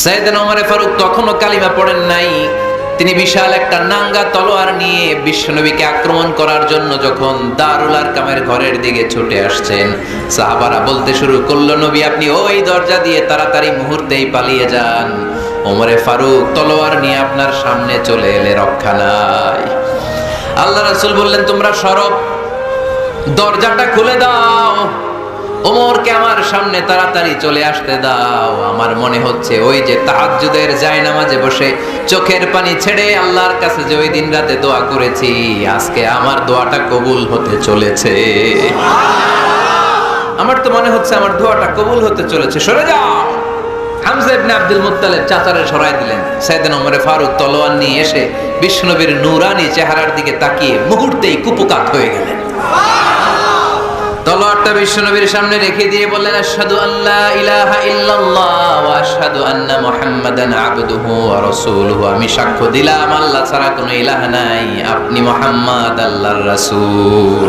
সাইয়েদনা ওমর ফারুক তখনও কালিমা পড়েন নাই। তিনি বিশাল একটা নাঙ্গা তলোয়ার নিয়ে বিশ্বনবীকে আক্রমণ করার জন্য যখন দারুল আরকামের ঘরের দিকে ছুটে আসছেন, সাহাবারা বলতে শুরু করলো, নবী আপনি ওই দরজা দিয়ে তাড়াতাড়ি মুহূর্তেই পালিয়ে যান, ওমরে ফারুক তলোয়ার নিয়ে আপনার সামনে চলে এলে রক্ষা নাই। আল্লাহ রাসূল বললেন, তোমরা সরো, দরজাটা খুলে দাও, ওমরকে আমার সামনে তাড়াতাড়ি চলে আসতে দাও। আমার মনে হচ্ছে ওই যে তাহাজ্জুদের জায়নামাজে বসে চোখের পানি ছেড়ে আল্লাহর কাছে যে ওই দিন রাতে দোয়া করেছি, আজকে আমার দোয়াটা কবুল হতে চলেছে। আমার তো মনে হচ্ছে আমার দোয়াটা কবুল হতে চলেছে, সরে যাও। হামজা ইবনে আব্দুল মুত্তালিব চাচারে সরাই দিলেন। সাইয়েদনা ওমর ফারুক তলোয়ার নিয়ে এসে বিশ্বনবীর নূরানি চেহারার দিকে তাকিয়ে মুহূর্তেই কুপকাত হয়ে গেলেন। তলোয়ারটা বিশ্বনবীর সামনে রেখে দিয়ে বললেন, আশহাদু আল্লা ইলাহা ইল্লাল্লাহ ওয়া আশহাদু আন্না মুহাম্মাদান আবদুহু ওয়া রাসূলুহু। আমি সাক্ষ্য দিলাম আল্লাহ ছাড়া কোনো ইলাহ নাই, আপনি মুহাম্মদ আল্লাহর রাসূল।